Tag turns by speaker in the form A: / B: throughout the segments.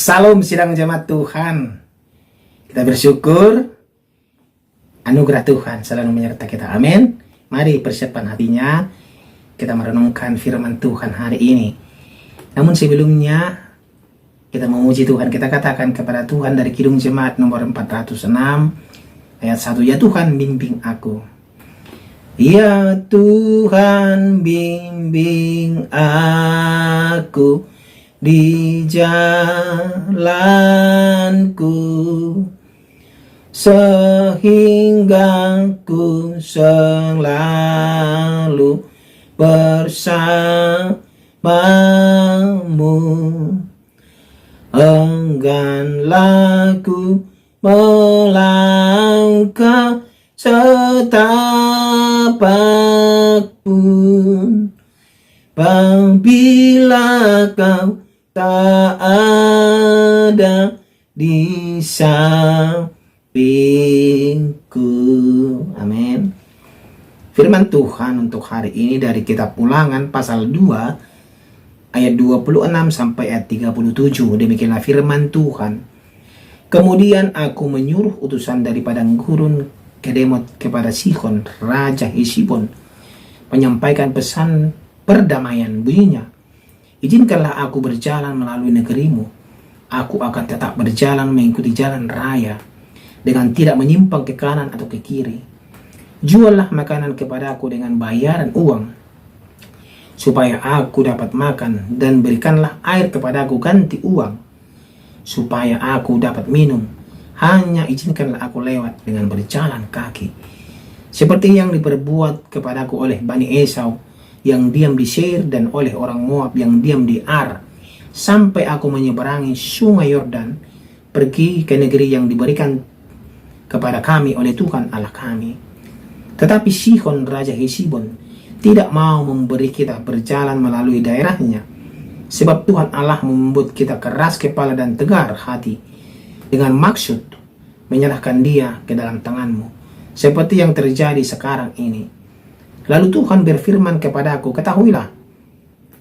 A: Salam sidang jemaat Tuhan. Kita bersyukur anugerah Tuhan selalu menyertai kita. Amin. Mari persiapkan hatinya. Kita merenungkan firman Tuhan hari ini. Namun sebelumnya kita memuji Tuhan. Kita katakan kepada Tuhan dari Kidung Jemaat nomor 406 ayat 1. Ya Tuhan, bimbing aku. Ya Tuhan, bimbing aku di jalanku, sehingga ku selalu bersamamu. Engganlah ku melangkah setapak pun, apabila kau tak ada di sampingku. Amin. Firman Tuhan untuk hari ini dari kitab Ulangan pasal 2 ayat 26 sampai ayat 37. Demikianlah firman Tuhan. Kemudian aku menyuruh utusan dari padang gurun Kedemot kepada Sihon, Raja Hesibon, menyampaikan pesan perdamaian. Bunyinya, izinkanlah aku berjalan melalui negerimu. Aku akan tetap berjalan mengikuti jalan raya, dengan tidak menyimpang ke kanan atau ke kiri. Juallah makanan kepadaku dengan bayaran uang, supaya aku dapat makan, dan berikanlah air kepadaku ganti uang, supaya aku dapat minum. Hanya izinkanlah aku lewat dengan berjalan kaki, seperti yang diperbuat kepadaku oleh Bani Esau yang diam di Seir, dan oleh orang Moab yang diam di Ar, sampai aku menyeberangi sungai Yordan, pergi ke negeri yang diberikan kepada kami oleh Tuhan Allah kami. Tetapi Sihon Raja Hesibon tidak mau memberi kita berjalan melalui daerahnya, sebab Tuhan Allah membuat kita keras kepala dan tegar hati, dengan maksud menyerahkan dia ke dalam tanganmu, seperti yang terjadi sekarang ini. Lalu Tuhan berfirman kepadaku, ketahuilah,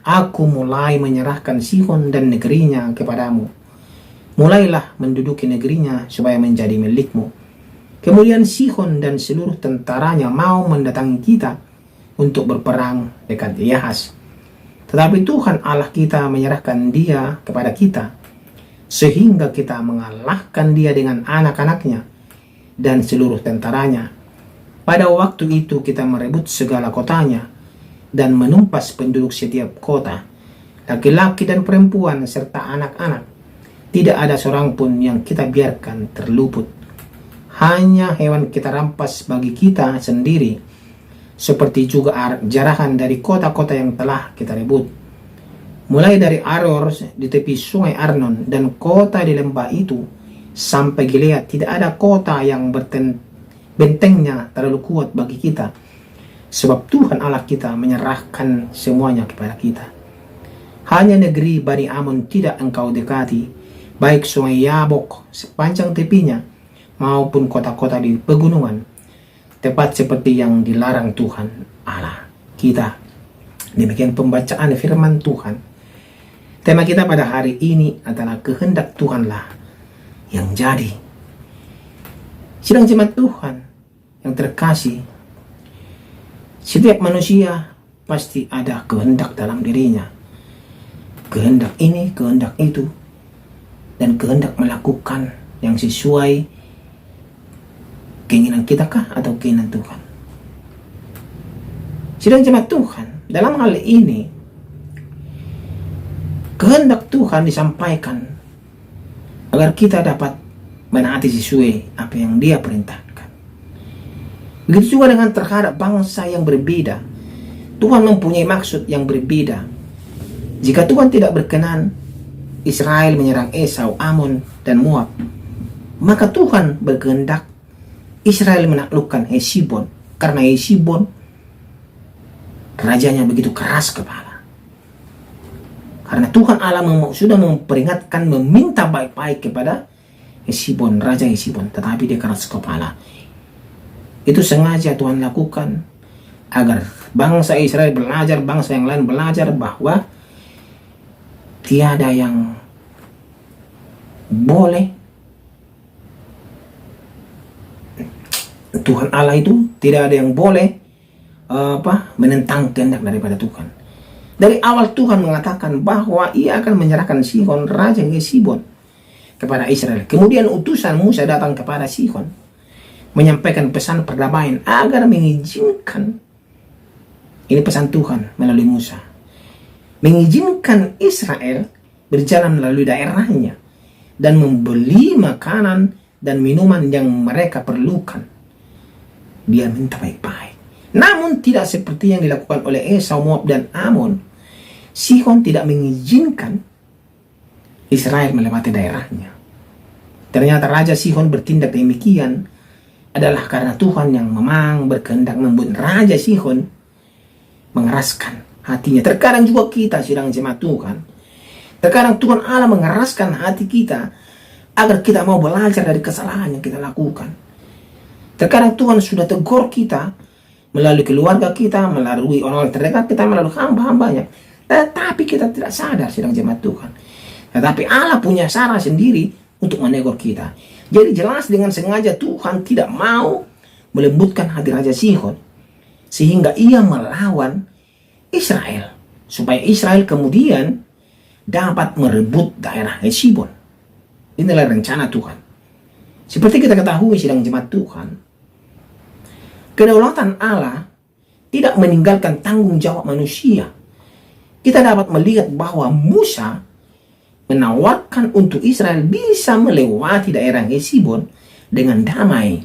A: aku mulai menyerahkan Sihon dan negerinya kepadamu. Mulailah menduduki negerinya supaya menjadi milikmu. Kemudian Sihon dan seluruh tentaranya mau mendatangi kita untuk berperang dekat Yahas. Tetapi Tuhan Allah kita menyerahkan dia kepada kita, sehingga kita mengalahkan dia dengan anak-anaknya dan seluruh tentaranya. Pada waktu itu kita merebut segala kotanya dan menumpas penduduk setiap kota, laki-laki dan perempuan serta anak-anak. Tidak ada seorang pun yang kita biarkan terluput. Hanya hewan kita rampas bagi kita sendiri, seperti juga jarahan dari kota-kota yang telah kita rebut. Mulai dari Aror di tepi sungai Arnon dan kota di lembah itu sampai Gilead, tidak ada kota yang bentengnya terlalu kuat bagi kita, sebab Tuhan Allah kita menyerahkan semuanya kepada kita. Hanya negeri Bani Amon tidak engkau dekati, baik sungai Yabok sepanjang tepinya maupun kota-kota di pegunungan, tepat seperti yang dilarang Tuhan Allah kita. Demikian pembacaan firman Tuhan. Tema kita pada hari ini adalah kehendak Tuhanlah yang jadi. Sidang jemaat Tuhan yang terkasih, setiap manusia pasti ada kehendak dalam dirinya. Kehendak ini, kehendak itu, dan kehendak melakukan yang sesuai keinginan kita kah atau keinginan Tuhan. Sidang jemaat Tuhan, dalam hal ini kehendak Tuhan disampaikan agar kita dapat menaati sesuai apa yang Dia perintahkan. Begitu juga dengan terhadap bangsa yang berbeda. Tuhan mempunyai maksud yang berbeda. Jika Tuhan tidak berkenan Israel menyerang Esau, Amon, dan Moab, maka Tuhan berkehendak Israel menaklukkan Hesibon, karena Hesibon rajanya begitu keras kepala. Karena Tuhan Allah sudah memperingatkan, meminta baik-baik kepada Hesibon, Raja Hesibon, tetapi dia keras kepala. Itu sengaja Tuhan lakukan agar bangsa Israel belajar, bangsa yang lain belajar bahwa tiada yang boleh. Tuhan Allah itu tidak ada yang boleh menentang kehendak daripada Tuhan. Dari awal Tuhan mengatakan bahwa ia akan menyerahkan Sihon, raja Hesibon, kepada Israel. Kemudian utusan Musa datang kepada Sihon, menyampaikan pesan perdamaian agar mengizinkan, ini pesan Tuhan melalui Musa, mengizinkan Israel berjalan melalui daerahnya dan membeli makanan dan minuman yang mereka perlukan. Dia minta baik-baik. Namun tidak seperti yang dilakukan oleh Esau, Moab, dan Amon. Sihon tidak mengizinkan Israel melewati daerahnya. Ternyata Raja Sihon bertindak demikian adalah karena Tuhan yang memang berkehendak membuat Raja Sihon mengeraskan hatinya. Terkadang juga kita sedang jemaat Tuhan. Terkadang Tuhan Allah mengeraskan hati kita agar kita mau belajar dari kesalahan yang kita lakukan. Terkadang Tuhan sudah tegur kita melalui keluarga kita, melalui orang terdekat kita, melalui hamba-hambanya. Tetapi kita tidak sadar sedang jemaat Tuhan. Tetapi Allah punya cara sendiri untuk menegur kita. Jadi jelas dengan sengaja Tuhan tidak mau melembutkan hati Raja Sihon, sehingga ia melawan Israel, supaya Israel kemudian dapat merebut daerah Hesibon. Inilah rencana Tuhan. Seperti kita ketahui sedang jemaat Tuhan, kedaulatan Allah tidak meninggalkan tanggung jawab manusia. Kita dapat melihat bahwa Musa menawarkan untuk Israel bisa melewati daerah Hesibon dengan damai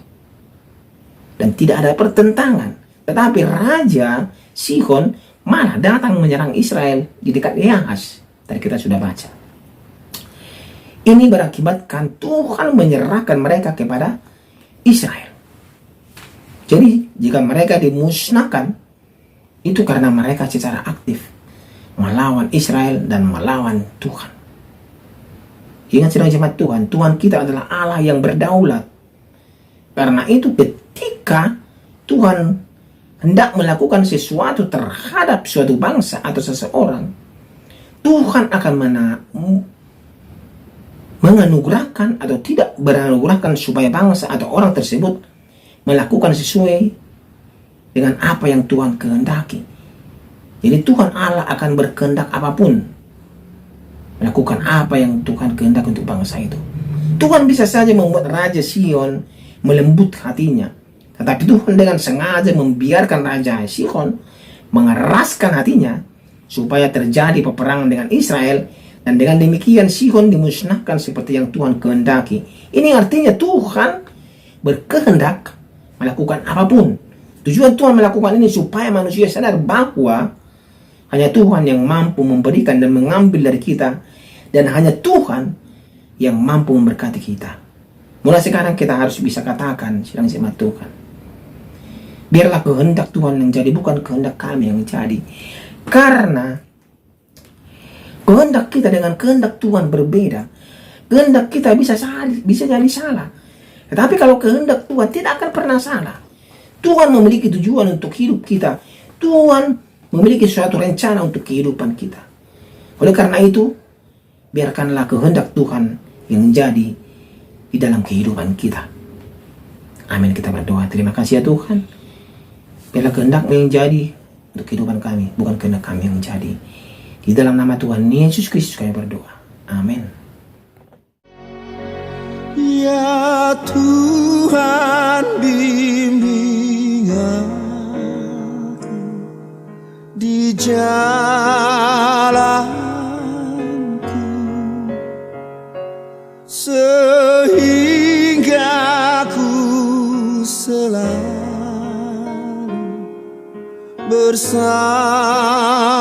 A: dan tidak ada pertentangan. Tetapi Raja Sihon malah datang menyerang Israel di dekat Yahas. Tadi kita sudah baca. Ini berakibatkan Tuhan menyerahkan mereka kepada Israel. Jadi jika mereka dimusnahkan, itu karena mereka secara aktif melawan Israel dan melawan Tuhan. Ingat sedang jemaat Tuhan, Tuhan kita adalah Allah yang berdaulat. Karena itu ketika Tuhan hendak melakukan sesuatu terhadap suatu bangsa atau seseorang, Tuhan akan menganugerahkan atau tidak beranugerahkan supaya bangsa atau orang tersebut melakukan sesuai dengan apa yang Tuhan kehendaki. Jadi Tuhan Allah akan berkehendak apapun, melakukan apa yang Tuhan kehendaki untuk bangsa itu. Tuhan bisa saja membuat Raja Sihon melembut hatinya, tetapi Tuhan dengan sengaja membiarkan Raja Sihon mengeraskan hatinya supaya terjadi peperangan dengan Israel, dan dengan demikian Sihon dimusnahkan seperti yang Tuhan kehendaki. Ini artinya Tuhan berkehendak melakukan apapun. Tujuan Tuhan melakukan ini supaya manusia sadar bahwa hanya Tuhan yang mampu memberikan dan mengambil dari kita, dan hanya Tuhan yang mampu memberkati kita. Mulai sekarang kita harus bisa katakan sedang jemaat Tuhan, biarlah kehendak Tuhan yang jadi, bukan kehendak kami yang jadi. Karena kehendak kita dengan kehendak Tuhan berbeda. Kehendak kita bisa jadi salah. Tetapi kalau kehendak Tuhan tidak akan pernah salah. Tuhan memiliki tujuan untuk hidup kita. Tuhan memiliki suatu rencana untuk kehidupan kita. Oleh karena itu, biarkanlah kehendak Tuhan yang jadi di dalam kehidupan kita. Amin. Kita berdoa. Terima kasih ya Tuhan. Biarlah kehendak yang jadi untuk kehidupan kami, bukan kehendak kami yang jadi. Di dalam nama Tuhan Yesus Kristus kami berdoa. Amin.
B: Ya Tuhan, bimbing aku di jalanku, sehingga ku selalu bersama